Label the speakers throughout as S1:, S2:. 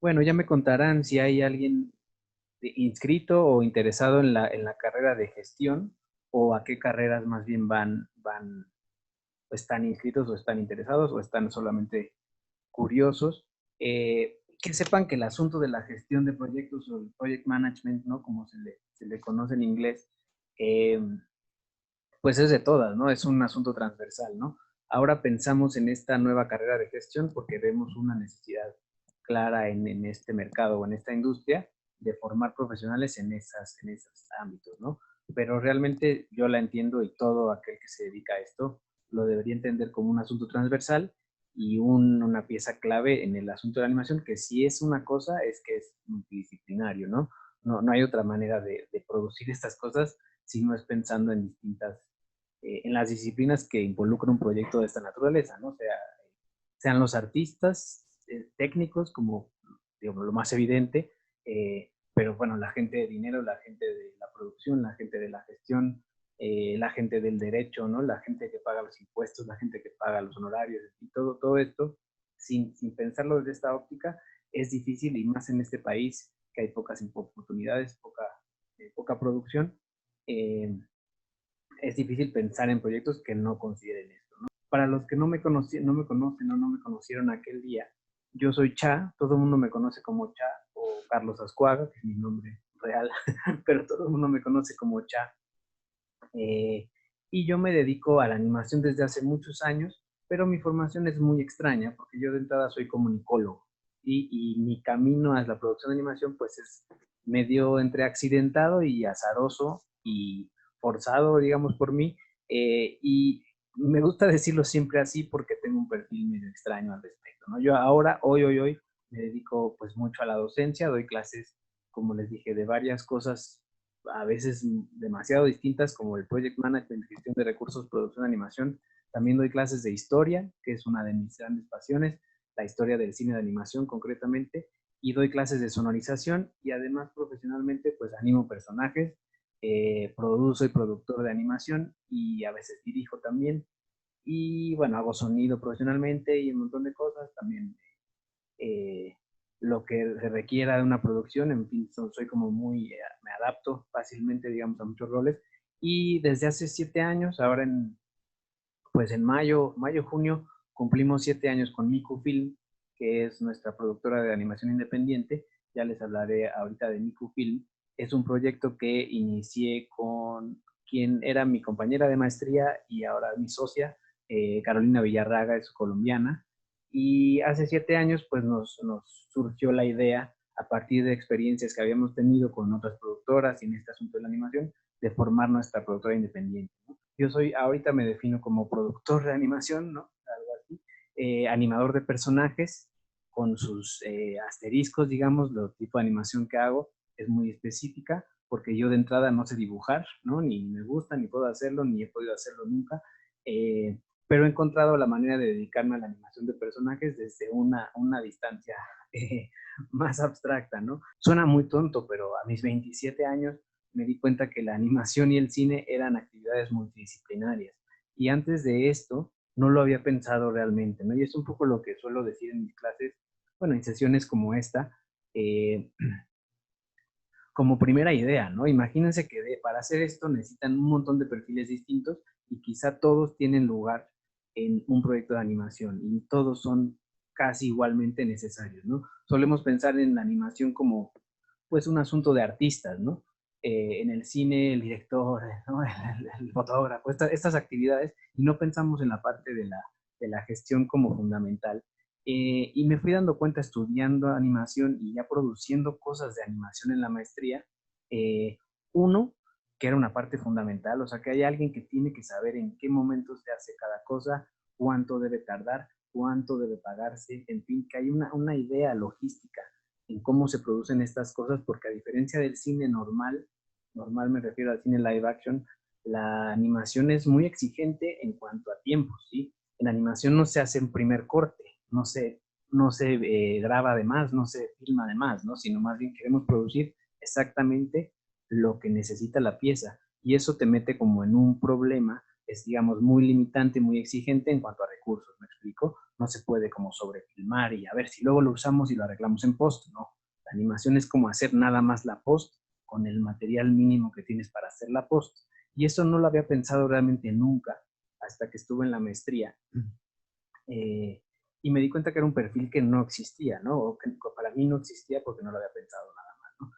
S1: Bueno, ya me contarán si hay alguien inscrito o interesado en la carrera de gestión o a qué carreras más bien van, o están inscritos o están interesados o están solamente curiosos. Que sepan que el asunto de la gestión de proyectos o el project management, ¿no? Como se le conoce en inglés, eh, pues es de todas, ¿no? Es un asunto transversal, ¿no? Ahora pensamos en esta nueva carrera de gestión porque vemos una necesidad clara en este mercado o en esta industria de formar profesionales en esos ámbitos, ¿no? Pero realmente yo la entiendo y todo aquel que se dedica a esto lo debería entender como un asunto transversal y una pieza clave en el asunto de la animación, que si es una cosa es que es multidisciplinario, ¿no? No hay otra manera de producir estas cosas si no es pensando en distintas en las disciplinas que involucran un proyecto de esta naturaleza, ¿no? O sea, sean los artistas técnicos, como digamos, lo más evidente, pero bueno, la gente de dinero, la gente de la producción, la gente de la gestión, la gente del derecho, ¿no? La gente que paga los impuestos, la gente que paga los honorarios, y todo esto, sin pensarlo desde esta óptica, es difícil, y más en este país, que hay pocas oportunidades, poca producción. Eh, es difícil pensar en proyectos que no consideren esto, ¿no? Para los que no me conocen o no me conocieron aquel día, yo soy Cha, todo el mundo me conoce como Cha o Carlos Ascuaga, que es mi nombre real, pero todo el mundo me conoce como Cha. Y yo me dedico a la animación desde hace muchos años, pero mi formación es muy extraña porque yo de entrada soy comunicólogo y mi camino a la producción de animación pues es medio entre accidentado y azaroso y forzado, digamos, por mí. Y me gusta decirlo siempre así porque tengo un perfil medio extraño al respecto, ¿no? Yo ahora, hoy, me dedico pues mucho a la docencia, doy clases, como les dije, de varias cosas a veces demasiado distintas, como el project management, gestión de recursos, producción de animación. También doy clases de historia, que es una de mis grandes pasiones, la historia del cine de animación concretamente, y doy clases de sonorización y además profesionalmente pues animo personajes, produzo y productor de animación y a veces dirijo también. Y bueno, hago sonido profesionalmente y un montón de cosas. También eh, lo que se requiera de una producción, en fin, soy como me adapto fácilmente, digamos, a muchos roles. Y desde hace 7 años, ahora pues en junio, cumplimos 7 años con Miku Film, que es nuestra productora de animación independiente. Ya les hablaré ahorita de Miku Film. Es un proyecto que inicié con quien era mi compañera de maestría y ahora mi socia, Carolina Villarraga, es colombiana. Y hace 7 años, pues nos surgió la idea, a partir de experiencias que habíamos tenido con otras productoras y en este asunto de la animación, de formar nuestra productora independiente, ¿no? Ahorita me defino como productor de animación, ¿no? Algo así. Animador de personajes, con sus asteriscos, digamos, lo tipo de animación que hago es muy específica, porque yo de entrada no sé dibujar, ¿no? Ni me gusta, ni puedo hacerlo, ni he podido hacerlo nunca. Pero he encontrado la manera de dedicarme a la animación de personajes desde una distancia eh, más abstracta, ¿no? Suena muy tonto, pero a mis 27 años me di cuenta que la animación y el cine eran actividades multidisciplinarias. Y antes de esto, no lo había pensado realmente, ¿no? Y es un poco lo que suelo decir en mis clases, bueno, en sesiones como esta, eh, como primera idea, ¿no? Imagínense que para hacer esto necesitan un montón de perfiles distintos y quizá todos tienen lugar en un proyecto de animación y todos son casi igualmente necesarios, ¿no? Solemos pensar en la animación como pues un asunto de artistas, ¿no? En el cine, el director, ¿no? El fotógrafo, estas actividades, y no pensamos en la parte de la gestión como fundamental. Y me fui dando cuenta estudiando animación y ya produciendo cosas de animación en la maestría, eh, uno, que era una parte fundamental, o sea, que hay alguien que tiene que saber en qué momento se hace cada cosa, cuánto debe tardar, cuánto debe pagarse, en fin, que hay una idea logística en cómo se producen estas cosas, porque a diferencia del cine normal me refiero al cine live action, la animación es muy exigente en cuanto a tiempo, ¿sí? En animación no se hace un primer corte, no se graba de más, no se filma de más, ¿no? Sino más bien queremos producir exactamente lo que necesita la pieza. Y eso te mete como en un problema es, digamos, muy limitante, muy exigente en cuanto a recursos, ¿me explico? No se puede como sobrefilmar y a ver si luego lo usamos y lo arreglamos en post, no. La animación es como hacer nada más la post con el material mínimo que tienes para hacer la post. Y eso no lo había pensado realmente nunca hasta que estuve en la maestría. Eh, y me di cuenta que era un perfil que no existía, ¿no? O que para mí no existía porque no lo había pensado nada más, ¿no?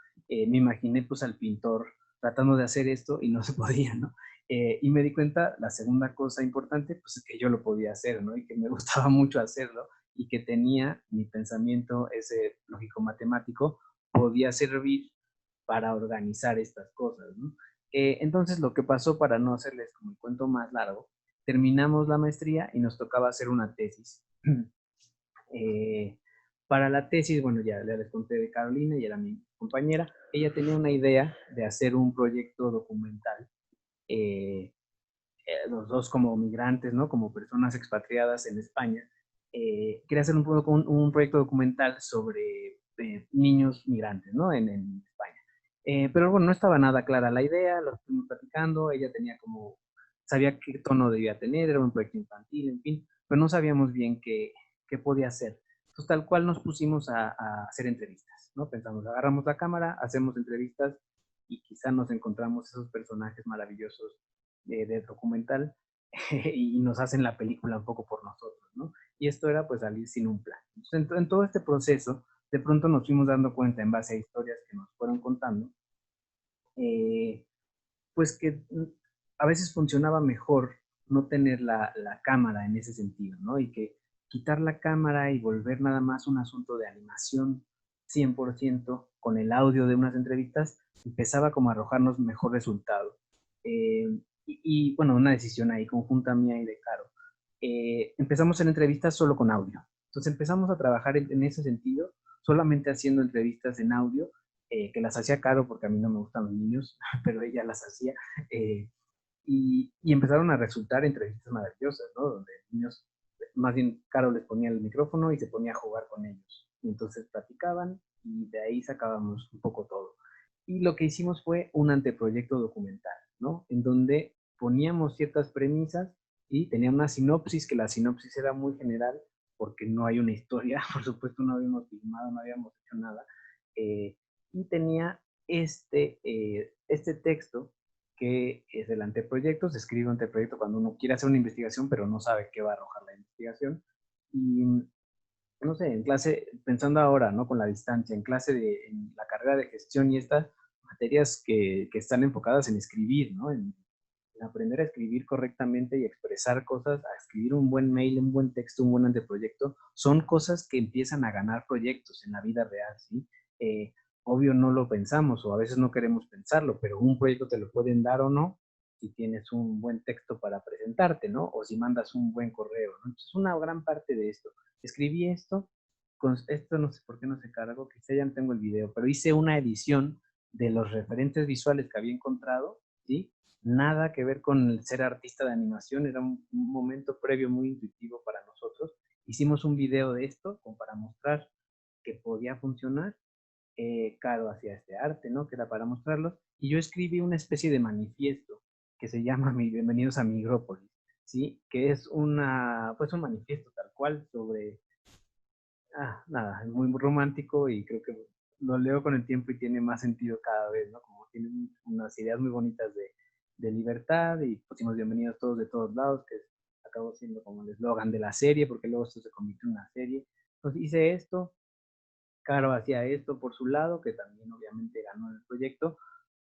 S1: Me imaginé pues al pintor tratando de hacer esto y no se podía, ¿no? Y me di cuenta, la segunda cosa importante, pues es que yo lo podía hacer, ¿no? Y que me gustaba mucho hacerlo y que tenía mi pensamiento, ese lógico-matemático, podía servir para organizar estas cosas, ¿no? Entonces lo que pasó, para no hacerles como el cuento más largo, terminamos la maestría y nos tocaba hacer una tesis. Eh, para la tesis, bueno, ya les conté de Carolina y era mi compañera, ella tenía una idea de hacer un proyecto documental, eh, los dos como migrantes, ¿no? Como personas expatriadas en España. Quería hacer un proyecto documental sobre niños migrantes, ¿no? En España. Pero bueno, no estaba nada clara la idea, lo estuvimos platicando, ella tenía como, sabía qué tono debía tener, era un proyecto infantil, en fin, pero no sabíamos bien qué podía hacer. Entonces, tal cual nos pusimos a hacer entrevistas, ¿no? Pensamos, agarramos la cámara, hacemos entrevistas y quizá nos encontramos esos personajes maravillosos de documental y nos hacen la película un poco por nosotros, ¿no? Y esto era pues salir sin un plan. Entonces, en todo este proceso, de pronto nos fuimos dando cuenta en base a historias que nos fueron contando, eh, pues que a veces funcionaba mejor no tener la cámara en ese sentido, ¿no? Y que quitar la cámara y volver nada más un asunto de animación 100% con el audio de unas entrevistas, empezaba como a arrojarnos mejor resultado. Bueno, una decisión ahí conjunta mía y de Caro. Empezamos en entrevistas solo con audio. Entonces empezamos a trabajar en ese sentido, solamente haciendo entrevistas en audio, que las hacía Caro porque a mí no me gustan los niños, pero ella las hacía. eh, y empezaron a resultar entrevistas maravillosas, ¿no? Donde niños, más bien Caro les ponía el micrófono y se ponía a jugar con ellos. Y entonces platicaban y de ahí sacábamos un poco todo. Y lo que hicimos fue un anteproyecto documental, ¿no? En donde poníamos ciertas premisas y tenía una sinopsis, que la sinopsis era muy general porque no hay una historia, por supuesto no habíamos filmado, no habíamos hecho nada. Y tenía este texto que es el anteproyecto. Se escribe un anteproyecto cuando uno quiere hacer una investigación, pero no sabe qué va a arrojar la investigación. Y no sé, en clase, pensando ahora, ¿no? Con la distancia, en la carrera de gestión y estas materias que están enfocadas en escribir, ¿no? En aprender a escribir correctamente y expresar cosas, a escribir un buen mail, un buen texto, un buen anteproyecto, son cosas que empiezan a ganar proyectos en la vida real, ¿sí? Obvio no lo pensamos o a veces no queremos pensarlo, pero un proyecto te lo pueden dar o no si tienes un buen texto para presentarte, ¿no? O si mandas un buen correo, ¿no? Entonces, una gran parte de esto. Escribí esto, con esto no sé por qué no se cargó, quizá ya no tengo el video, pero hice una edición de los referentes visuales que había encontrado, ¿sí? Nada que ver con el ser artista de animación, era un momento previo muy intuitivo para nosotros. Hicimos un video de esto como para mostrar que podía funcionar. Caro hacía este arte, ¿no? Que era para mostrarlos. Y yo escribí una especie de manifiesto que se llama Bienvenidos a Migrópolis, ¿sí? Que es pues un manifiesto tal cual sobre, nada, es muy romántico y creo que lo leo con el tiempo y tiene más sentido cada vez, ¿no? Como tiene unas ideas muy bonitas de libertad y pusimos bienvenidos todos de todos lados, que acabó siendo como el eslogan de la serie, porque luego esto se convirtió en una serie. Entonces hice esto, Caro hacía esto por su lado, que también obviamente ganó el proyecto.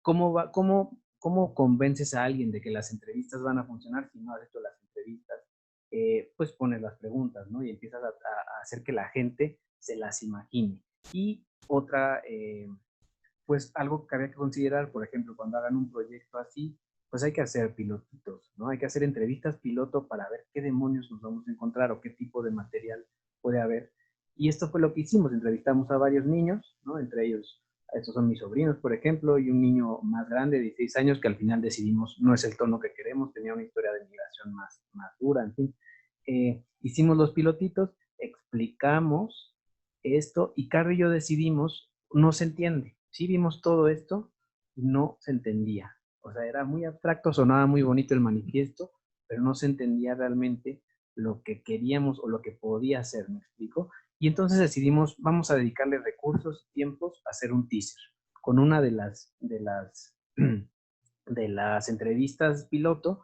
S1: ¿Cómo convences a alguien de que las entrevistas van a funcionar si no has hecho las entrevistas? Pues pones las preguntas, ¿no? Y empiezas a hacer que la gente se las imagine. Y otra, pues algo que había que considerar, por ejemplo, cuando hagan un proyecto así, pues hay que hacer pilotitos, ¿no? Hay que hacer entrevistas piloto para ver qué demonios nos vamos a encontrar o qué tipo de material puede haber. Y esto fue lo que hicimos, entrevistamos a varios niños, ¿no? Entre ellos, estos son mis sobrinos, por ejemplo, y un niño más grande de 16 años que al final decidimos no es el tono que queremos, tenía una historia de migración más dura, en fin. Hicimos los pilotitos, explicamos esto y Carlos y yo decidimos, no se entiende. Sí vimos todo esto y no se entendía. O sea, era muy abstracto, sonaba muy bonito el manifiesto, pero no se entendía realmente lo que queríamos o lo que podía hacer, ¿me explico? Y entonces decidimos, vamos a dedicarle recursos, tiempos a hacer un teaser. Con una de las entrevistas piloto,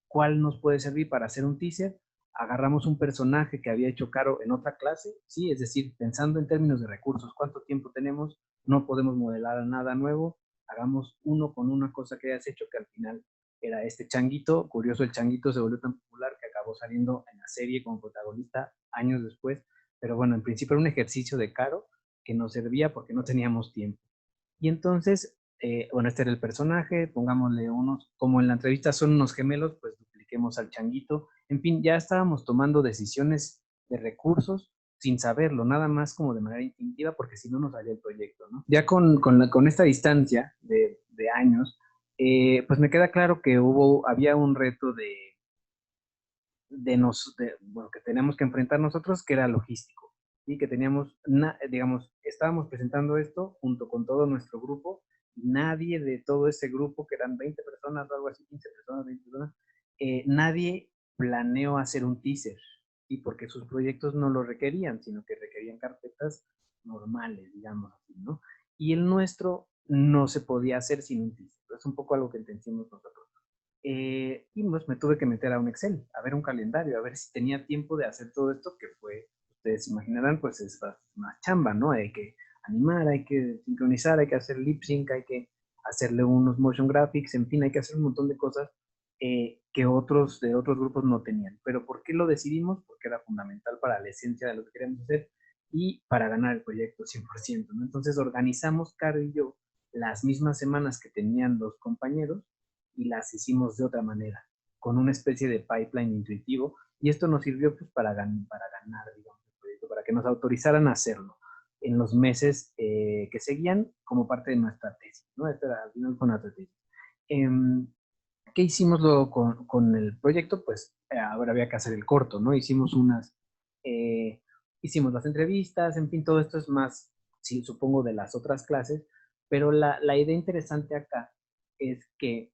S1: ¿cuál nos puede servir para hacer un teaser? Agarramos un personaje que había hecho Caro en otra clase, ¿sí? Es decir, pensando en términos de recursos, ¿cuánto tiempo tenemos? No podemos modelar nada nuevo, hagamos uno con una cosa que hayas hecho, que al final era este changuito. Curioso, el changuito se volvió tan popular que acabó saliendo en la serie como protagonista años después, pero bueno, en principio era un ejercicio de Caro que nos servía porque no teníamos tiempo. Y entonces, bueno, este era el personaje, pongámosle unos, como en la entrevista son unos gemelos, pues dupliquemos al changuito. En fin, ya estábamos tomando decisiones de recursos sin saberlo, nada más como de manera instintiva, porque si no nos salía el proyecto, ¿no? Ya con esta distancia de años, pues me queda claro que había un reto bueno, que teníamos que enfrentar nosotros, que era logístico, y que teníamos, digamos, estábamos presentando esto junto con todo nuestro grupo, y nadie de todo ese grupo, que eran 20 personas o algo así, 15 personas, 20 personas, nadie planeó hacer un teaser, y porque sus proyectos no lo requerían, sino que requerían carpetas normales, digamos así, ¿no? Y el nuestro no se podía hacer sin un teaser. Es un poco algo que entendimos nosotros. Y pues me tuve que meter a un Excel, a ver un calendario, a ver si tenía tiempo de hacer todo esto, que fue, ustedes imaginarán, pues es más chamba, ¿no? Hay que animar, hay que sincronizar, hay que hacer lip sync, hay que hacerle unos motion graphics, en fin, hay que hacer un montón de cosas que otros de otros grupos no tenían. Pero ¿por qué lo decidimos? Porque era fundamental para la esencia de lo que queríamos hacer y para ganar el proyecto 100%, ¿no? Entonces organizamos, Caro y yo, las mismas semanas que tenían los compañeros y las hicimos de otra manera, con una especie de pipeline intuitivo, y esto nos sirvió pues, para ganar, digamos, el proyecto, para que nos autorizaran a hacerlo en los meses que seguían como parte de nuestra tesis, ¿no? Esta era al final con nuestra tesis. Eh, ¿Qué hicimos luego con el proyecto? Pues ahora había que hacer el corto, ¿no? Eh, hicimos las entrevistas, en fin, todo esto es más, sí, supongo, de las otras clases, pero la idea interesante acá es que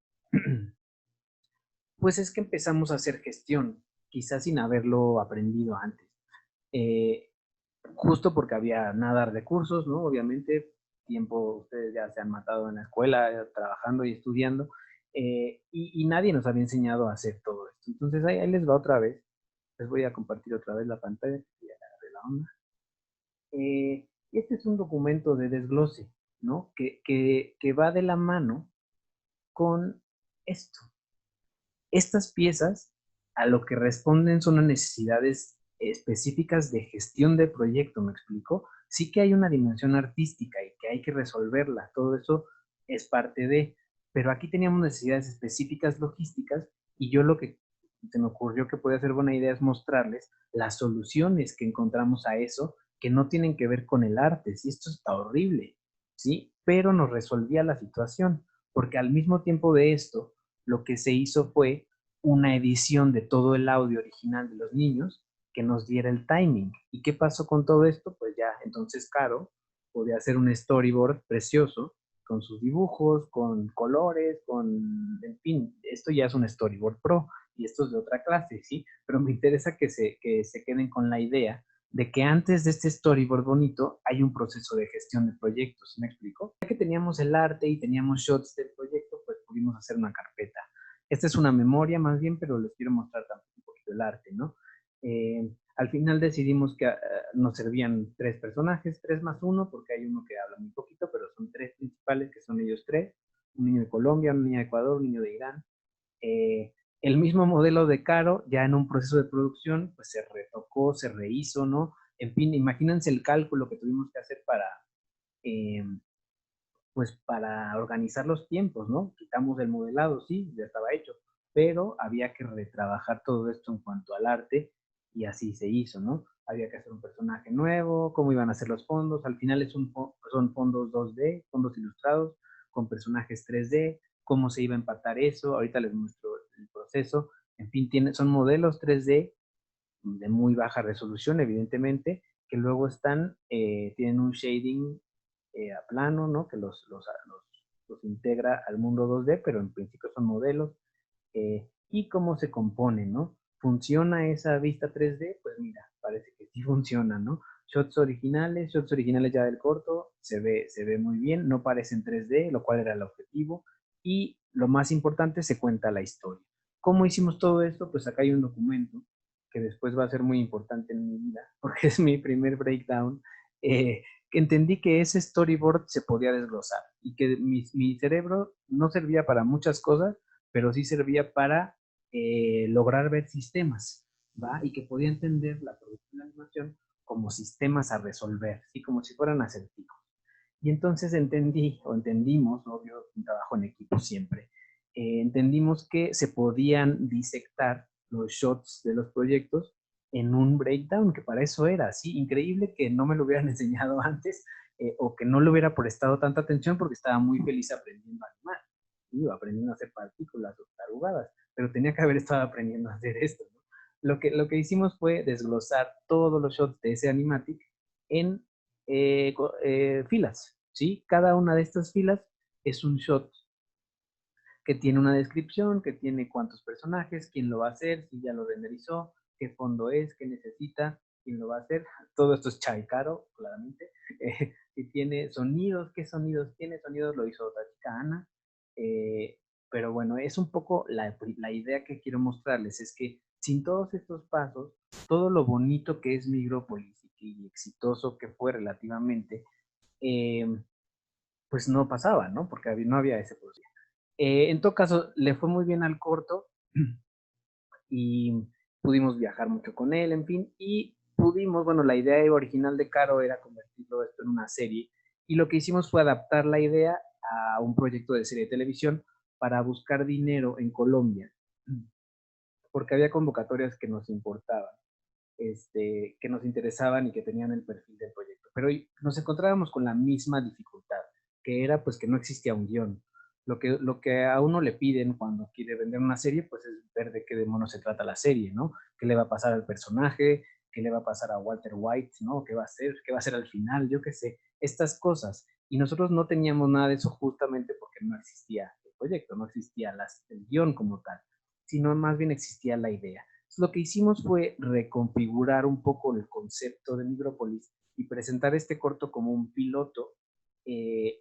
S1: pues es que empezamos a hacer gestión, quizás sin haberlo aprendido antes. Eh, Justo porque había nada de recursos, ¿no? Obviamente, tiempo, ustedes ya se han matado en la escuela, trabajando y estudiando, y nadie nos había enseñado a hacer todo esto. Entonces ahí les va otra vez, les voy a compartir otra vez la pantalla, ya agarré la onda. Este es un documento de desglose, ¿no? Que va de la mano con esto. Estas piezas a lo que responden son a necesidades específicas de gestión de proyecto, ¿me explico? Sí que hay una dimensión artística y que hay que resolverla, todo eso es parte de, pero aquí teníamos necesidades específicas logísticas y yo lo que se me ocurrió que puede ser buena idea es mostrarles las soluciones que encontramos a eso que no tienen que ver con el arte, ¿sí? Esto está horrible, ¿sí? Pero nos resolvía la situación, porque al mismo tiempo de esto, lo que se hizo fue una edición de todo el audio original de los niños que nos diera el timing. ¿Y qué pasó con todo esto? Pues ya, entonces Caro podía hacer un storyboard precioso con sus dibujos, con colores, en fin, esto ya es un storyboard pro y esto es de otra clase, ¿sí? Pero me interesa que se queden con la idea de que antes de este storyboard bonito hay un proceso de gestión de proyectos, ¿sí me explico? Ya que teníamos el arte y teníamos shots del proyecto, pues pudimos hacer una carpeta. Esta es una memoria más bien, pero les quiero mostrar también un poquito el arte, ¿no? Al final decidimos que nos servían tres personajes, tres más uno, porque hay uno que habla muy poquito, pero son tres principales, que son ellos tres, un niño de Colombia, un niño de Ecuador, un niño de Irán. Eh, el mismo modelo de Caro, ya en un proceso de producción, pues se retocó, se rehizo, ¿no? En fin, imagínense el cálculo que tuvimos que hacer eh, pues para organizar los tiempos, ¿no? Quitamos el modelado, sí, ya estaba hecho, pero había que retrabajar todo esto en cuanto al arte y así se hizo, ¿no? Había que hacer un personaje nuevo, cómo iban a ser los fondos, al final son fondos 2D, fondos ilustrados con personajes 3D, cómo se iba a empatar eso, ahorita les muestro el proceso, en fin, son modelos 3D de muy baja resolución, evidentemente, que luego tienen un shading a plano, ¿no? Que los integra al mundo 2D, pero en principio son modelos. y cómo se compone, ¿no? ¿Funciona esa vista 3D? Pues mira, parece que sí funciona, ¿no? Shots originales ya del corto, se ve muy bien, no parecen 3D, lo cual era el objetivo, y lo más importante, se cuenta la historia. ¿Cómo hicimos todo esto? Pues acá hay un documento que después va a ser muy importante en mi vida, porque es mi primer breakdown, que entendí que ese storyboard se podía desglosar y que mi cerebro no servía para muchas cosas, pero sí servía para lograr ver sistemas, ¿va? Y que podía entender la producción de animación como sistemas a resolver, ¿sí? Como si fueran acertijos. Y entonces entendí, o entendimos, obvio, un trabajo en equipo siempre, entendimos que se podían disectar los shots de los proyectos en un breakdown, que para eso era, ¿sí? Increíble que no me lo hubieran enseñado antes, o que no le hubiera prestado tanta atención porque estaba muy feliz aprendiendo a animar, ¿sí? Aprendiendo a hacer partículas o tarugadas, pero tenía que haber estado aprendiendo a hacer esto, ¿no? Lo que hicimos fue desglosar todos los shots de ese animatic en filas, ¿sí? Cada una de estas filas es un shot que tiene una descripción, que tiene cuántos personajes, quién lo va a hacer, si ya lo renderizó, qué fondo es, qué necesita, quién lo va a hacer. Todo esto es Chai Caro, claramente. Si tiene sonidos, qué sonidos tiene, sonidos lo hizo otra chica, Ana. Pero bueno, es un poco la idea que quiero mostrarles, es que sin todos estos pasos, todo lo bonito que es Migrópolis y exitoso que fue relativamente, eh, pues no pasaba, ¿no? Porque no había ese proceso. En todo caso, le fue muy bien al corto y pudimos viajar mucho con él, en fin, y pudimos, bueno, la idea original de Caro era convertirlo esto en una serie, y lo que hicimos fue adaptar la idea a un proyecto de serie de televisión para buscar dinero en Colombia, porque había convocatorias que nos importaban, que nos interesaban y que tenían el perfil del proyecto. Pero nos encontrábamos con la misma dificultad, que era pues que no existía un guión. Lo que a uno le piden cuando quiere vender una serie, pues es ver de qué demonios se trata la serie, ¿no? ¿Qué le va a pasar al personaje? ¿Qué le va a pasar a Walter White? ¿No? ¿Qué va a hacer? ¿Qué va a hacer al final? Yo qué sé, estas cosas. Y nosotros no teníamos nada de eso justamente porque no existía el proyecto, no existía el guión como tal, sino más bien existía la idea. Lo que hicimos fue reconfigurar un poco el concepto de Micrópolis y presentar este corto como un piloto,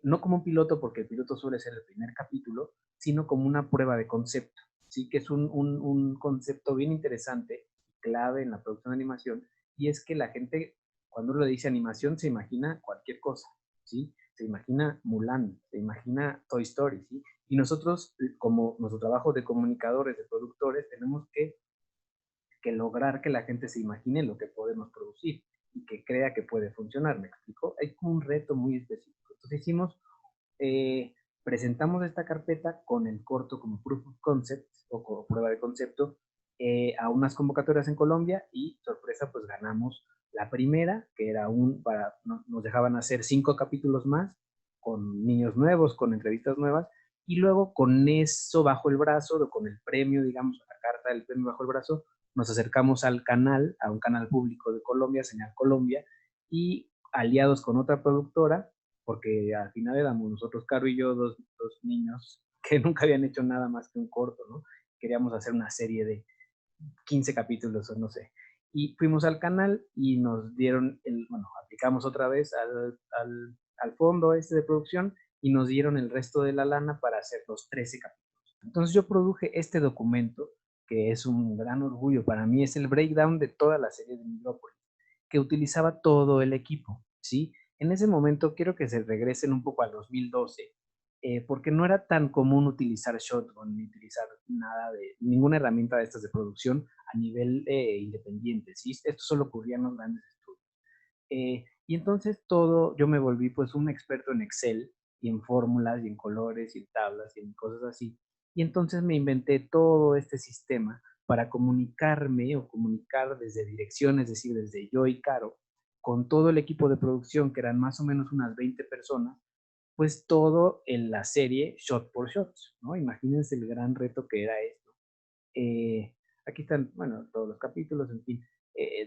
S1: no como un piloto porque el piloto suele ser el primer capítulo, sino como una prueba de concepto, ¿sí? Que es un concepto bien interesante, clave en la producción de animación, y es que la gente cuando uno le dice animación se imagina cualquier cosa, ¿sí? Se imagina Mulan, se imagina Toy Story, ¿sí? Y nosotros, como nuestro trabajo de comunicadores, de productores, tenemos que lograr que la gente se imagine lo que podemos producir y que crea que puede funcionar, ¿me explico? Hay como un reto muy específico. Entonces hicimos, eh, presentamos esta carpeta con el corto como Proof of Concept o como prueba de concepto a unas convocatorias en Colombia y sorpresa pues ganamos la primera, que era nos dejaban hacer 5 capítulos más con niños nuevos, con entrevistas nuevas, y luego con eso bajo el brazo, o con el premio, digamos, la carta del premio bajo el brazo, nos acercamos al canal, a un canal público de Colombia, Señal Colombia, y aliados con otra productora, porque al final éramos nosotros, Caro y yo, dos niños que nunca habían hecho nada más que un corto, ¿no? Queríamos hacer una serie de 15 capítulos o no sé. Y fuimos al canal y nos dieron, bueno, aplicamos otra vez al fondo este de producción y nos dieron el resto de la lana para hacer los 13 capítulos. Entonces yo produje este documento, que es un gran orgullo para mí, es el breakdown de toda la serie de Migrópolis, que utilizaba todo el equipo, ¿sí? En ese momento quiero que se regresen un poco al 2012, porque no era tan común utilizar Shotgun ni utilizar ninguna herramienta de estas de producción a nivel independiente, ¿sí? Esto solo ocurría en los grandes estudios. Y entonces yo me volví pues un experto en Excel y en fórmulas y en colores y en tablas y en cosas así. Y entonces me inventé todo este sistema para comunicarme o comunicar desde dirección, es decir, desde yo y Caro, con todo el equipo de producción, que eran más o menos unas 20 personas, pues todo en la serie shot por shot, ¿no? Imagínense el gran reto que era esto. Aquí están, bueno, todos los capítulos, en fin,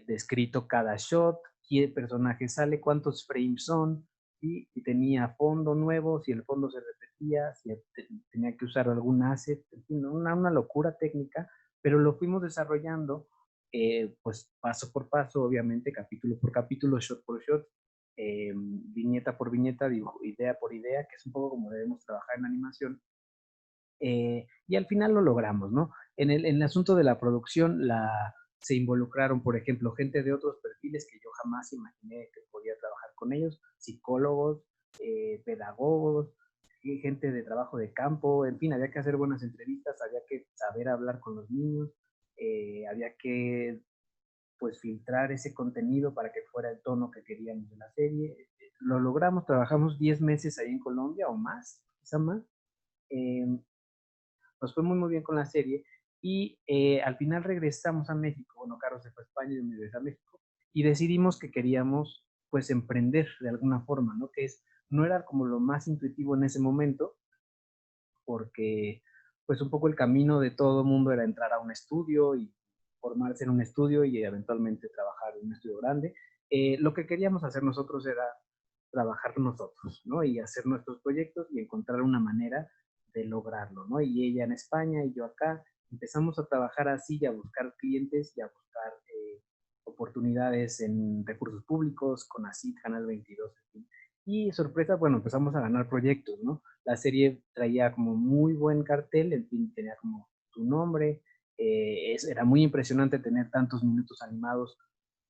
S1: descrito cada shot, qué personaje sale, cuántos frames son, y tenía fondo nuevo, si el fondo se repetía, si tenía que usar algún asset, en fin, una locura técnica, pero lo fuimos desarrollando pues paso por paso, obviamente, capítulo por capítulo, shot por shot, viñeta por viñeta, dibujo, idea por idea, que es un poco como debemos trabajar en animación. Y al final lo logramos, ¿no? En el asunto de la producción se involucraron, por ejemplo, gente de otros perfiles que yo jamás imaginé que podía trabajar con ellos, psicólogos, pedagogos, gente de trabajo de campo, en fin, había que hacer buenas entrevistas, había que saber hablar con los niños, había que pues filtrar ese contenido para que fuera el tono que queríamos de la serie. Lo logramos, trabajamos 10 meses ahí en Colombia o más, quizá más. Eh, Nos fue muy, muy bien con la serie y al final regresamos a México. Bueno, Carlos se fue a España y yo me regresé a México y decidimos que queríamos pues emprender de alguna forma, ¿no? No era como lo más intuitivo en ese momento porque pues un poco el camino de todo el mundo era entrar a un estudio y formarse en un estudio y eventualmente trabajar en un estudio grande. Lo que queríamos hacer nosotros era trabajar nosotros, ¿no? Y hacer nuestros proyectos y encontrar una manera de lograrlo, ¿no? Y ella en España y yo acá, empezamos a trabajar así y a buscar clientes y a buscar oportunidades en recursos públicos, con ACID, Canal 22, en fin. Y sorpresa, bueno, empezamos a ganar proyectos, ¿no? La serie traía como muy buen cartel, en fin, tenía como su nombre, era muy impresionante tener tantos minutos animados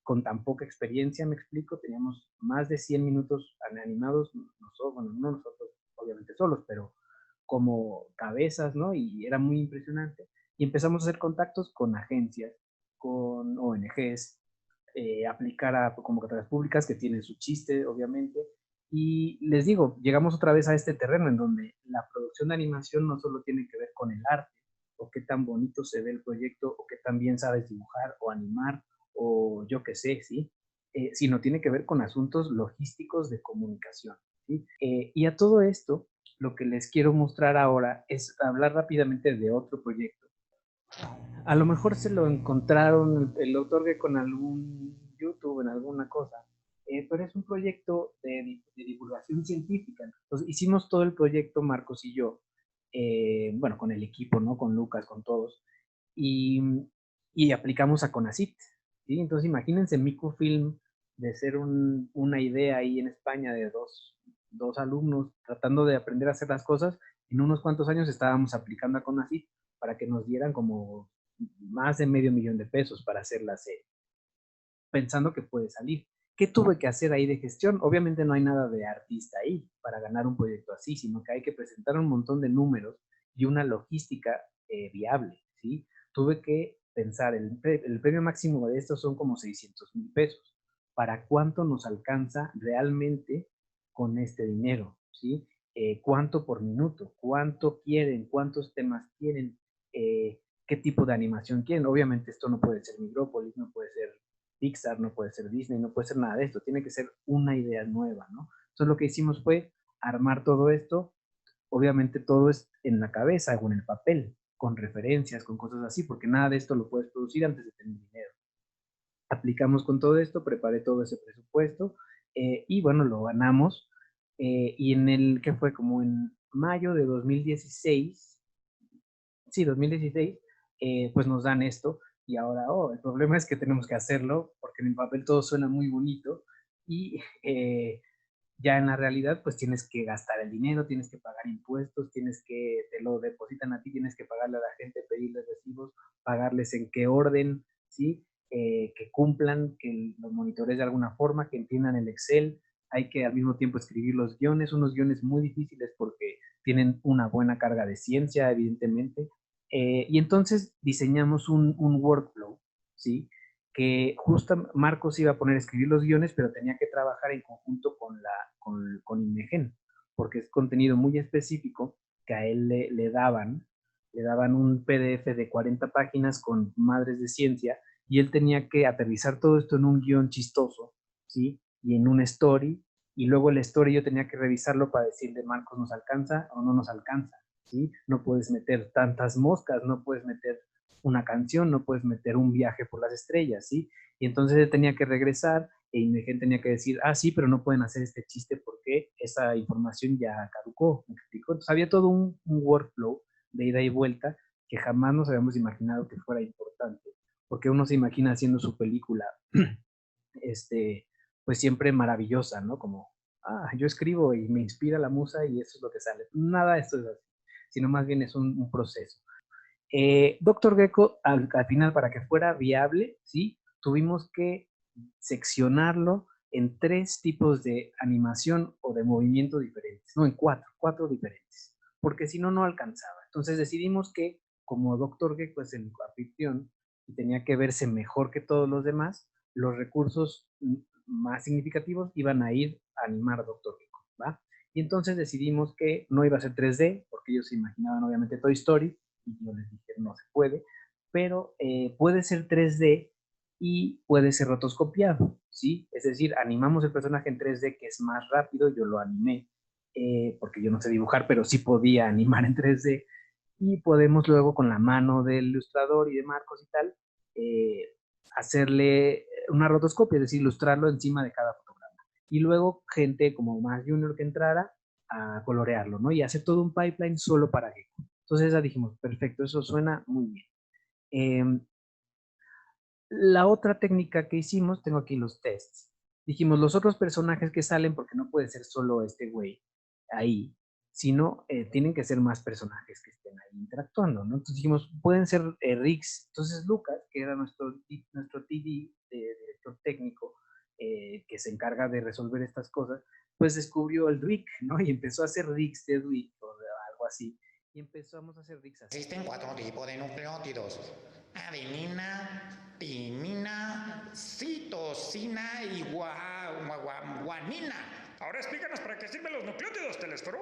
S1: con tan poca experiencia, me explico, teníamos más de 100 minutos animados, nosotros, bueno, no nosotros, obviamente solos, pero como cabezas, ¿no? Y era muy impresionante. Y empezamos a hacer contactos con agencias, con ONGs, aplicar a convocatorias públicas que tienen su chiste, obviamente. Y les digo, llegamos otra vez a este terreno en donde la producción de animación no solo tiene que ver con el arte, o qué tan bonito se ve el proyecto, o qué tan bien sabes dibujar o animar, o yo qué sé, ¿sí? Sino tiene que ver con asuntos logísticos de comunicación, ¿sí? Y a todo esto, lo que les quiero mostrar ahora es hablar rápidamente de otro proyecto. A lo mejor se lo encontraron, lo otorgué con algún YouTube, en alguna cosa, pero es un proyecto de divulgación científica. Entonces, hicimos todo el proyecto, Marcos y yo, bueno, con el equipo, ¿no? Con Lucas, con todos, y, y aplicamos a CONACYT, ¿sí? Entonces, imagínense Microfilm de ser una idea ahí en España de dos alumnos tratando de aprender a hacer las cosas. En unos cuantos años estábamos aplicando a CONACYT para que nos dieran como más de $500,000 para hacer la serie, pensando que puede salir. ¿Qué tuve que hacer ahí de gestión? Obviamente no hay nada de artista ahí para ganar un proyecto así, sino que hay que presentar un montón de números y una logística viable, ¿sí? Tuve que pensar, el premio máximo de esto son como $600,000. ¿Para cuánto nos alcanza realmente con este dinero? ¿Sí? ¿Cuánto por minuto? ¿Cuánto quieren? ¿Cuántos temas quieren? ¿Qué tipo de animación quieren? Obviamente esto no puede ser Micrópolis, no puede ser Pixar, no puede ser Disney, no puede ser nada de esto, tiene que ser una idea nueva, ¿no? Entonces lo que hicimos fue armar todo esto, obviamente todo es en la cabeza o en el papel, con referencias, con cosas así, porque nada de esto lo puedes producir antes de tener dinero. Aplicamos con todo esto, preparé todo ese presupuesto y bueno, lo ganamos. Y ¿qué fue? Como en mayo de 2016, sí, 2016, pues nos dan esto y ahora, el problema es que tenemos que hacerlo porque en el papel todo suena muy bonito y ya en la realidad pues tienes que gastar el dinero, tienes que pagar impuestos, te lo depositan a ti, tienes que pagarle a la gente, pedirles recibos, pagarles en qué orden, ¿sí? Que cumplan, que los monitores de alguna forma, que entiendan el Excel, hay que al mismo tiempo escribir los guiones, unos guiones muy difíciles porque tienen una buena carga de ciencia, evidentemente, y entonces diseñamos un workflow, ¿sí? Que justo Marcos iba a poner a escribir los guiones, pero tenía que trabajar en conjunto con Inmegen, porque es contenido muy específico que a él le daban un PDF de 40 páginas con madres de ciencia, y él tenía que aterrizar todo esto en un guión chistoso, ¿sí? Y en un story, y luego el story yo tenía que revisarlo para decirle, Marcos, ¿nos alcanza o no nos alcanza? ¿Sí? No puedes meter tantas moscas, no puedes meter una canción, no puedes meter un viaje por las estrellas, ¿sí? Y entonces él tenía que regresar e Inmegen tenía que decir, ah, sí, pero no pueden hacer este chiste porque esa información ya caducó, ¿me explico? Entonces había todo un workflow de ida y vuelta que jamás nos habíamos imaginado que fuera importante, porque uno se imagina haciendo su película, pues siempre maravillosa, ¿no? Como, ah, yo escribo y me inspira la musa y eso es lo que sale. Nada de esto es así, sino más bien es un proceso. Doctor Gecko, al final, para que fuera viable, ¿sí? Tuvimos que seccionarlo en 3 tipos de animación o de movimiento diferentes, no en 4 diferentes, porque si no, no alcanzaba. Entonces decidimos que, como Doctor Gecko es el anfitrión y tenía que verse mejor que todos los demás, los recursos más significativos iban a ir a animar a Doctor Gecko, ¿va? Y entonces decidimos que no iba a ser 3D, porque ellos se imaginaban obviamente Toy Story, y yo les dije no se puede, pero puede ser 3D y puede ser rotoscopiado, ¿sí? Es decir, animamos el personaje en 3D que es más rápido, yo lo animé, porque yo no sé dibujar, pero sí podía animar en 3D, y podemos luego con la mano del ilustrador y de Marcos y tal, hacerle una rotoscopia, es decir, ilustrarlo encima de cada fotograma. Y luego gente como más junior que entrara a colorearlo, ¿no? Y hacer todo un pipeline solo para Gecko. Entonces ya dijimos, perfecto, eso suena muy bien. La otra técnica que hicimos, tengo aquí los tests. Dijimos, los otros personajes que salen, porque no puede ser solo este güey ahí, sino tienen que ser más personajes que estén ahí interactuando, ¿no? Entonces dijimos, pueden ser Rix. Entonces Lucas, que era nuestro TD, director técnico, que se encarga de resolver estas cosas, pues descubrió el Dwick, ¿no? Y empezó a hacer Rix de Dwick o de algo así. Y empezamos a hacer Rix así.
S2: Existen 4 tipos de nucleótidos: adenina, timina, citosina y guanina.
S3: Ahora explícanos para qué sirven los nucleótidos, Telesforo.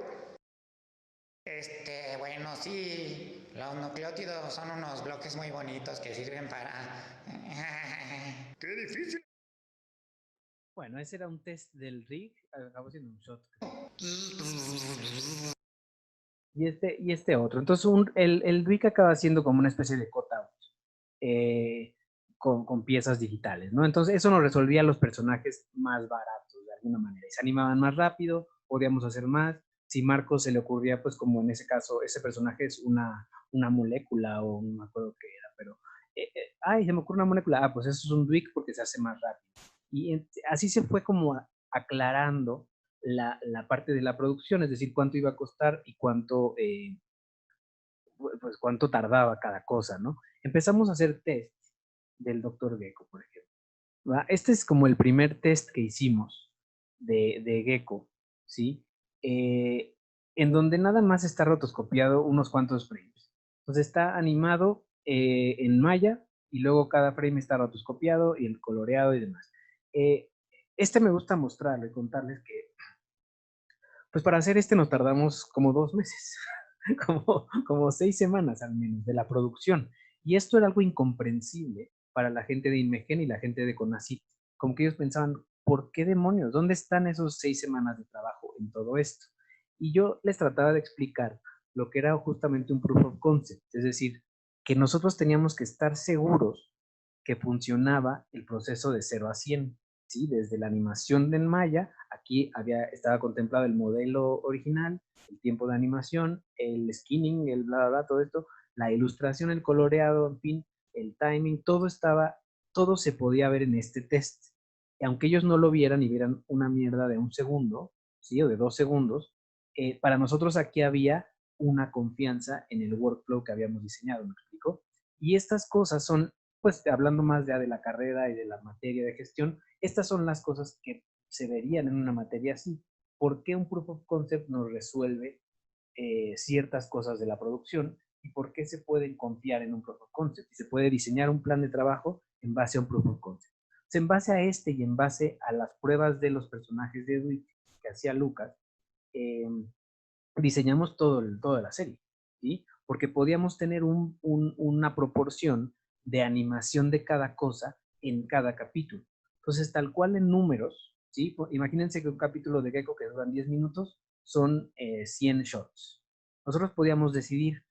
S2: Bueno, sí, los nucleótidos son unos bloques muy bonitos que sirven para...
S3: ¡Qué difícil!
S1: Bueno, ese era un test del rig, acabo haciendo un shot. Y este otro. Entonces, el rig acaba siendo como una especie de cutout con piezas digitales, ¿no? Entonces, eso nos resolvía los personajes más baratos, de alguna manera. Y se animaban más rápido, podíamos hacer más. Si Marcos se le ocurría, pues como en ese caso, ese personaje es una molécula o no me acuerdo qué era, pero, ay, se me ocurre una molécula, ah, pues eso es un Dwick porque se hace más rápido. Y así se fue como aclarando la parte de la producción, es decir, cuánto iba a costar y cuánto, pues cuánto tardaba cada cosa, ¿no? Empezamos a hacer tests del Dr. Gecko, por ejemplo. ¿Va? Este es como el primer test que hicimos de Gecko, ¿sí? En donde nada más está rotoscopiado unos cuantos frames. Entonces está animado en Maya y luego cada frame está rotoscopiado y el coloreado y demás. Este me gusta mostrarlo y contarles que, pues para hacer este nos tardamos como 2 meses, como 6 semanas al menos de la producción. Y esto era algo incomprensible para la gente de Inmegen y la gente de Conacit. Como que ellos pensaban, ¿por qué demonios? ¿Dónde están esos 6 semanas de trabajo en todo esto? Y yo les trataba de explicar lo que era justamente un proof of concept, es decir, que nosotros teníamos que estar seguros que funcionaba el proceso de 0 a 100, ¿sí? Desde la animación en Maya, aquí estaba contemplado el modelo original, el tiempo de animación, el skinning, el bla, bla, bla, todo esto, la ilustración, el coloreado, en fin, el timing, todo se podía ver en este test. Y aunque ellos no lo vieran y vieran una mierda de 1 segundo, ¿sí? O de 2 segundos, para nosotros aquí había una confianza en el workflow que habíamos diseñado, ¿me explico? Y estas cosas son, pues hablando más ya de la carrera y de la materia de gestión, estas son las cosas que se verían en una materia así. ¿Por qué un proof of concept nos resuelve ciertas cosas de la producción y por qué se pueden confiar en un proof of concept? Y se puede diseñar un plan de trabajo en base a un proof of concept. Entonces, en base a este y en base a las pruebas de los personajes de Dwick que hacía Lucas, eh, diseñamos toda la serie, ¿sí? Porque podíamos tener una proporción de animación de cada cosa en cada capítulo. Entonces, tal cual en números, ¿sí? Imagínense que un capítulo de Gecko que duran 10 minutos son 100 shots. Nosotros podíamos decidir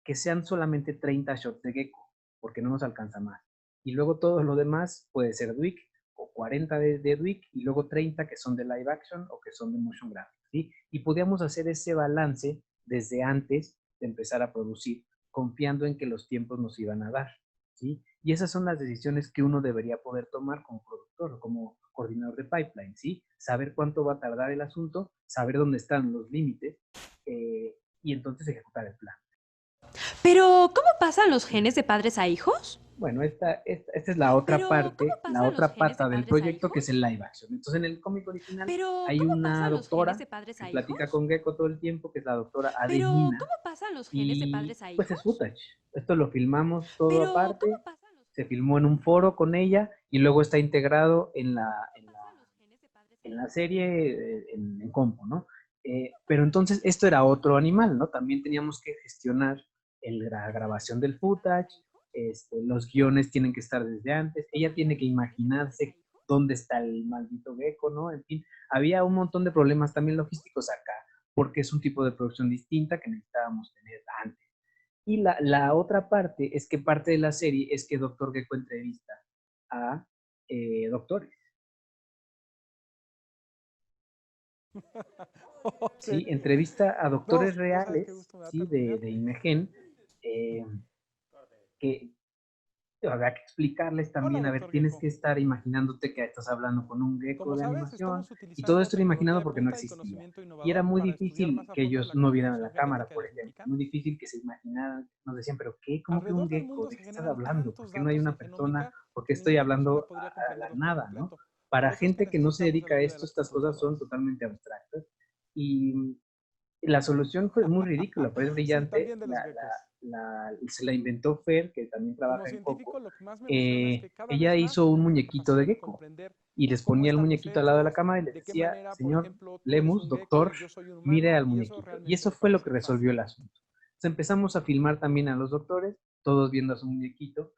S1: que sean solamente 30 shots de Gecko, porque no nos alcanza más. Y luego todo lo demás puede ser Dwick o 40 de Duik y luego 30 que son de live action o que son de motion graphics, ¿sí? Y podíamos hacer ese balance desde antes de empezar a producir, confiando en que los tiempos nos iban a dar, ¿sí? Y esas son las decisiones que uno debería poder tomar como productor o como coordinador de pipeline, ¿sí? Saber cuánto va a tardar el asunto, saber dónde están los límites y entonces ejecutar el plan.
S4: Pero, ¿cómo pasan los genes de padres a hijos?
S1: Bueno, esta es la otra
S4: Pero, ¿cómo
S1: parte, la
S4: pasan los
S1: otra
S4: genes de
S1: pata del
S4: padres a
S1: proyecto que es el
S4: hijos?
S1: live action. Entonces, en el cómic original
S4: Pero,
S1: hay
S4: ¿cómo
S1: una
S4: pasan los genes
S1: doctora
S4: de padres
S1: que
S4: a
S1: platica
S4: hijos?
S1: con Gecko todo el tiempo, que es la doctora
S4: Pero,
S1: Adelina,
S4: ¿cómo pasan los genes de
S1: y
S4: padres a
S1: pues es
S4: hijos?
S1: footage. Esto lo filmamos todo
S4: Pero, ¿cómo
S1: aparte,
S4: pasan los
S1: se filmó en un foro con ella y luego está integrado en la, en la,
S4: pasan los genes de padres a
S1: en la
S4: hijos?
S1: serie en Compo, ¿no? Pero entonces esto era otro animal, ¿no? También teníamos que gestionar la grabación del footage, los guiones tienen que estar desde antes, ella tiene que imaginarse dónde está el maldito gecko, ¿no? En fin, había un montón de problemas también logísticos acá, porque es un tipo de producción distinta que necesitábamos tener antes. Y la otra parte es que parte de la serie es que Doctor Gecko entrevista a doctores.
S5: Ok.
S1: ¿Sí? Entrevista a
S5: No,
S1: doctores
S5: no sabes qué
S1: reales,
S5: gusto me da
S1: ¿sí?
S5: terminar.
S1: De IMEGEN, eh, que habrá que explicarles
S5: Hola,
S1: también, a ver,
S5: doctor
S1: tienes
S5: Gecko.
S1: que estar imaginándote que estás hablando con un gecko
S5: Como
S1: de
S5: sabes,
S1: animación,
S5: estamos
S1: y todo
S5: utilizando
S1: esto era imaginado
S5: tecnología de
S1: porque no
S5: punta y
S1: existía.
S5: conocimiento
S1: Y era
S5: innovador
S1: muy
S5: para estudiar
S1: difícil
S5: más a
S1: que
S5: fondo
S1: ellos
S5: la
S1: no vieran la
S5: composición
S1: cámara,
S5: genética
S1: por
S5: del
S1: ejemplo.
S5: mexicano.
S1: Muy difícil que se imaginaran, nos decían, pero ¿qué? ¿Cómo que un
S5: Alrededor del
S1: gecko?
S5: mundo
S1: ¿De
S5: se
S1: qué estás
S5: generan
S1: hablando? ¿Por
S5: tantos
S1: qué no hay
S5: datos
S1: una
S5: en
S1: persona?
S5: genómica
S1: ¿Por qué
S5: que
S1: estoy
S5: ninguna persona
S1: hablando
S5: podría
S1: a la
S5: comprenderlos por
S1: nada, ¿no?
S5: completo. Por
S1: Para
S5: eso es que
S1: gente que no se
S5: necesitamos de la
S1: dedica a
S5: ayuda de
S1: esto,
S5: las
S1: estas cosas son
S5: computadoras.
S1: totalmente abstractas. Y la solución fue muy ridícula, pero es
S5: Sí,
S1: brillante.
S5: también de los geckos.
S1: Se la inventó Fer, que también
S5: Como
S1: trabaja en
S5: científico,
S1: Coco.
S5: lo que más me emociona es que cada vez
S1: Ella
S5: más
S1: hizo un
S5: tenemos la
S1: muñequito de
S5: capacidad de
S1: gecko
S5: comprender
S1: y les
S5: cómo
S1: ponía el
S5: estamos
S1: muñequito al lado de la
S5: hechos,
S1: cámara y les
S5: de qué
S1: decía,
S5: manera, por
S1: señor
S5: ejemplo, tú eres
S1: Lemus,
S5: un gecko
S1: doctor,
S5: y yo soy un
S1: mire
S5: humano,
S1: al
S5: y eso
S1: muñequito. Y
S5: realmente
S1: eso
S5: me
S1: fue lo
S5: parece
S1: que resolvió el
S5: fascinante.
S1: asunto. Entonces empezamos a filmar también a los doctores, todos viendo a su muñequito.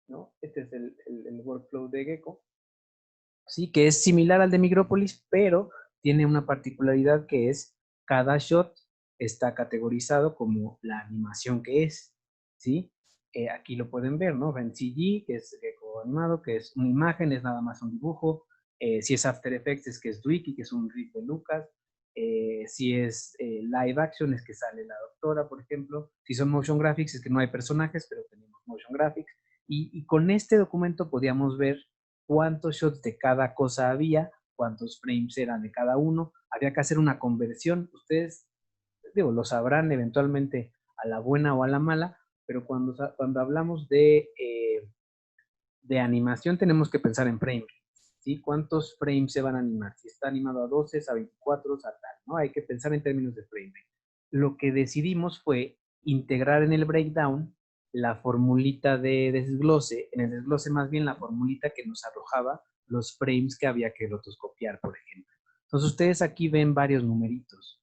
S1: ¿No? Este es el workflow de Gecko, ¿sí? Que es similar al de Micropolis, pero tiene una particularidad que es cada shot está categorizado como la animación que es, ¿sí? Aquí lo pueden ver, ¿no? En CG, que es Gecko animado, que es una imagen, es nada más un dibujo. Si es After Effects, es que es Dwicky, que es un riff de Lucas. Si es live action, es que sale la doctora, por ejemplo. Si son motion graphics, es que no hay personajes, pero tenemos motion graphics. Y con este documento podíamos ver cuántos shots de cada cosa había, cuántos frames eran de cada uno. Había que hacer una conversión. Ustedes, digo, lo sabrán eventualmente a la buena o a la mala, pero cuando hablamos de animación tenemos que pensar en frame rate, ¿sí? ¿Cuántos frames se van a animar? Si está animado a 12, a 24, a tal, ¿no? Hay que pensar en términos de frame rate. Lo que decidimos fue integrar en el breakdown la formulita de desglose, en el desglose más bien la formulita que nos arrojaba los frames que había que rotoscopiar, por ejemplo. Entonces ustedes aquí ven varios numeritos.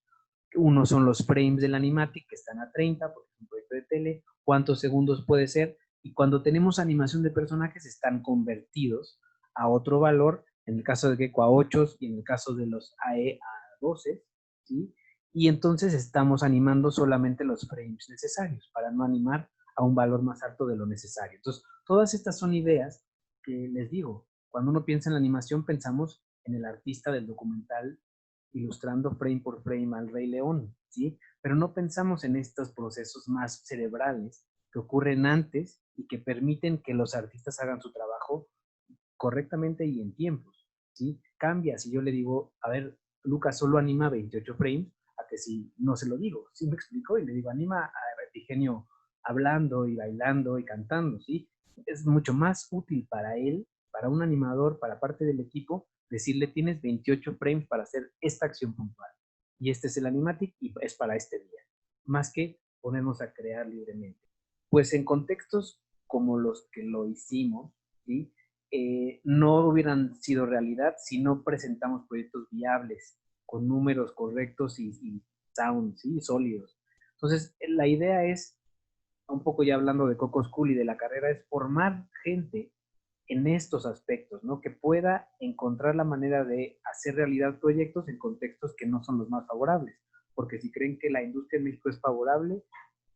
S1: Uno son los frames del animatic que están a 30, porque es un proyecto de tele, cuántos segundos puede ser, y cuando tenemos animación de personajes están convertidos a otro valor, en el caso de Gecko a 8 y en el caso de los AE a 12, ¿sí? Y entonces estamos animando solamente los frames necesarios para no animar a un valor más alto de lo necesario. Entonces, todas estas son ideas que les digo, cuando uno piensa en la animación pensamos en el artista del documental ilustrando frame por frame al Rey León, ¿sí? Pero no pensamos en estos procesos más cerebrales que ocurren antes y que permiten que los artistas hagan su trabajo correctamente y en tiempos, ¿sí? Cambia si yo le digo, a ver, Lucas solo anima 28 frames, a que si no se lo digo, ¿sí me explico? Y le digo, anima a Epigenio hablando y bailando y cantando, ¿sí? Es mucho más útil para él, para un animador, para parte del equipo, decirle tienes 28 frames para hacer esta acción puntual. Y este es el animatic y es para este día. Más que ponernos a crear libremente. Pues en contextos como los que lo hicimos, ¿sí? No hubieran sido realidad si no presentamos proyectos viables, con números correctos y sound, ¿sí? Sólidos. Entonces, la idea es, un poco ya hablando de Coco School y de la carrera, es formar gente en estos aspectos, ¿no? Que pueda encontrar la manera de hacer realidad proyectos en contextos que no son los más favorables. Porque si creen que la industria en México es favorable,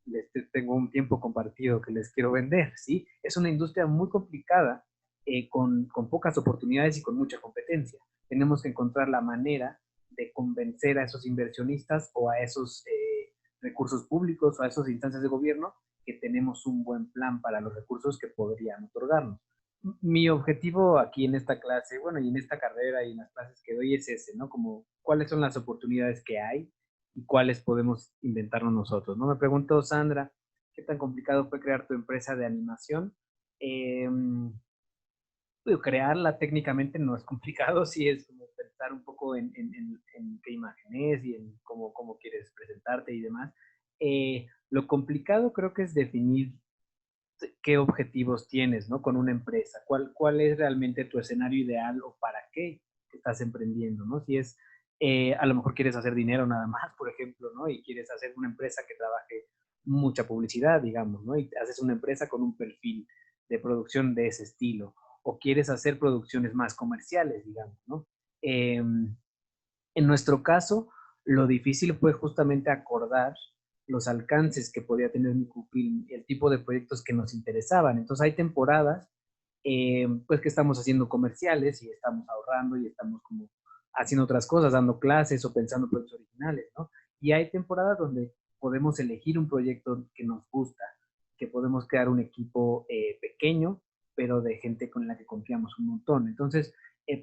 S1: les tengo un tiempo compartido que les quiero vender, ¿sí? Es una industria muy complicada con pocas oportunidades y con mucha competencia. Tenemos que encontrar la manera de convencer a esos inversionistas o a esos recursos públicos o a esas instancias de gobierno que tenemos un buen plan para los recursos que podrían otorgarnos. Mi objetivo aquí en esta clase, bueno, y en esta carrera y en las clases que doy es ese, ¿no? Como cuáles son las oportunidades que hay y cuáles podemos inventarnos nosotros, ¿no? Me preguntó Sandra, ¿qué tan complicado fue crear tu empresa de animación? Eh, Crearla técnicamente no es complicado, sí es como pensar un poco en qué imagen es y en cómo quieres presentarte y demás. Lo complicado creo que es definir qué objetivos tienes, ¿no? Con una empresa, cuál es realmente tu escenario ideal o para qué estás emprendiendo, ¿no? Si es, a lo mejor quieres hacer dinero nada más, por ejemplo, ¿no? Y quieres hacer una empresa que trabaje mucha publicidad, digamos, ¿no? Y haces una empresa con un perfil de producción de ese estilo, o quieres hacer producciones más comerciales, digamos, ¿no? En nuestro caso, lo difícil fue justamente acordar los alcances que podía tener Microfilm, el tipo de proyectos que nos interesaban. Entonces hay temporadas, pues que estamos haciendo comerciales y estamos ahorrando y estamos como haciendo otras cosas, dando clases o pensando proyectos originales, ¿no? Y hay temporadas donde podemos elegir un proyecto que nos gusta, que podemos crear un equipo pequeño, pero de gente con la que confiamos un montón. Entonces,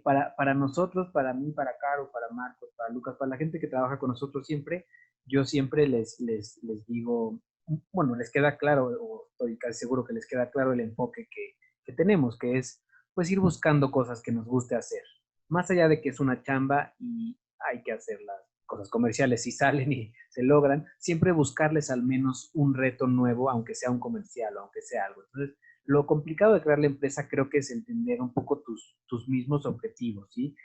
S1: para nosotros, para mí, para Caro, para Marcos, para Lucas, para la gente que trabaja con nosotros siempre, yo siempre les digo, bueno, les queda claro, o estoy casi seguro que les queda claro el enfoque que tenemos, que es pues ir buscando cosas que nos guste hacer. Más allá de que es una chamba y hay que hacer las cosas comerciales si salen y se logran, siempre buscarles al menos un reto nuevo, aunque sea un comercial o aunque sea algo. Entonces, lo complicado de crear la empresa creo que es entender un poco tus mismos objetivos, ¿sí?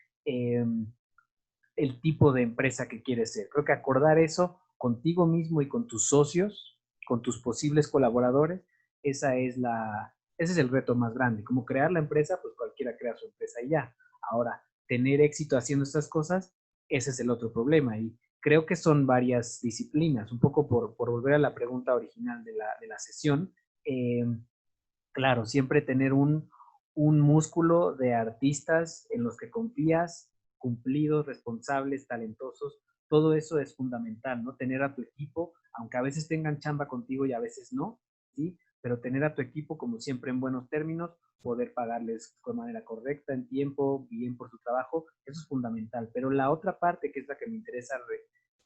S1: El tipo de empresa que quieres ser. Creo que acordar eso contigo mismo y con tus socios, con tus posibles colaboradores, ese es el reto más grande. Como crear la empresa, pues cualquiera crea su empresa y ya. Ahora, tener éxito haciendo estas cosas, ese es el otro problema. Y creo que son varias disciplinas. Un poco por volver a la pregunta original de la sesión, eh, claro, siempre tener un músculo de artistas en los que confías, cumplidos, responsables, talentosos, todo eso es fundamental, ¿no? Tener a tu equipo, aunque a veces tengan chamba contigo y a veces no, ¿sí? Pero tener a tu equipo, como siempre, en buenos términos, poder pagarles de manera correcta, en tiempo, bien por su trabajo, eso es fundamental. Pero la otra parte, que es la que me interesa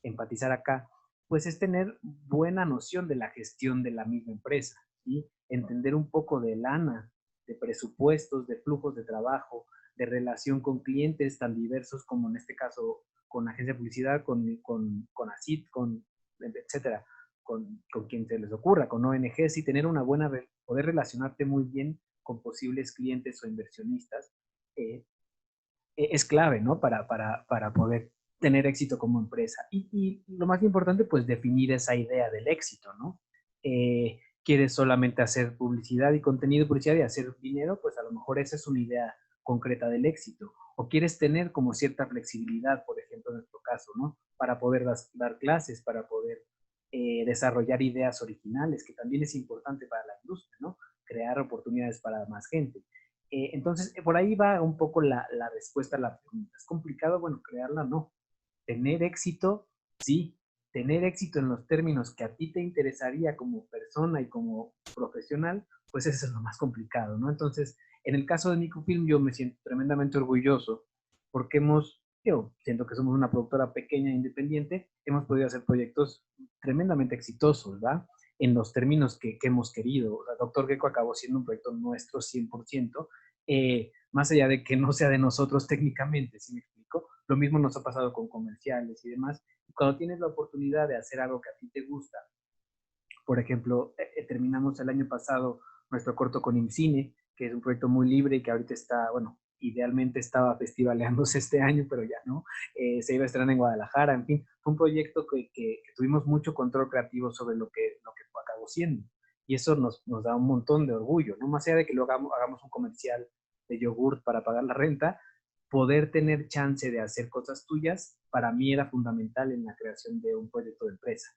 S1: enfatizar acá, pues es tener buena noción de la gestión de la misma empresa, ¿sí? Entender un poco de lana, de presupuestos, de flujos de trabajo, de relación con clientes tan diversos como en este caso con agencia de publicidad, con ACID, etcétera, con quien se les ocurra, con ONGs, y tener una buena, poder relacionarte muy bien con posibles clientes o inversionistas, eh, es clave, ¿no? Para poder tener éxito como empresa. Y lo más importante, pues definir esa idea del éxito, ¿no? ¿Quieres solamente hacer publicidad y contenido, publicidad y hacer dinero? Pues a lo mejor esa es una idea concreta del éxito. O quieres tener como cierta flexibilidad, por ejemplo, en nuestro caso, ¿no? Para poder dar clases, para poder desarrollar ideas originales, que también es importante para la industria, ¿no? Crear oportunidades para más gente. Entonces, por ahí va un poco la respuesta a la pregunta. ¿Es complicado? Bueno, crearla no. Tener éxito, sí. Tener éxito en los términos que a ti te interesaría como persona y como profesional, pues eso es lo más complicado, ¿no? Entonces, en el caso de Microfilm, yo me siento tremendamente orgulloso porque yo siento que somos una productora pequeña e independiente, hemos podido hacer proyectos tremendamente exitosos, ¿va? En los términos que hemos querido. O sea, Doctor Gecko acabó siendo un proyecto nuestro 100%, más allá de que no sea de nosotros técnicamente, ¿sí me explico? Lo mismo nos ha pasado con comerciales y demás. Cuando tienes la oportunidad de hacer algo que a ti te gusta, por ejemplo, terminamos el año pasado nuestro corto con IMCINE, que es un proyecto muy libre y que ahorita está, bueno, idealmente estaba festivaleándose este año, pero ya no. Se iba a estrenar en Guadalajara, en fin, fue un proyecto que tuvimos mucho control creativo sobre lo que acabó siendo. Y eso nos da un montón de orgullo, ¿no? Más allá de que luego hagamos un comercial de yogurt para pagar la renta, poder tener chance de hacer cosas tuyas, para mí era fundamental en la creación de un proyecto de empresa,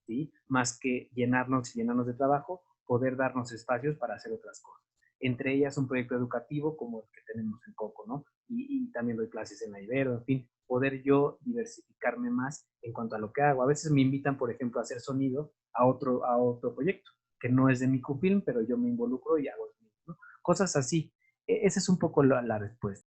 S1: ¿sí? Más que llenarnos y llenarnos de trabajo, poder darnos espacios para hacer otras cosas. entre ellas un proyecto educativo como el que tenemos en Coco, ¿no? Y también doy clases en la Ibero, en fin, poder yo diversificarme más en cuanto a lo que hago. A veces me invitan, por ejemplo, a hacer sonido a otro proyecto, que no es de Micufilm, pero yo me involucro y hago sonido, ¿no? Cosas así. Esa es un poco la respuesta.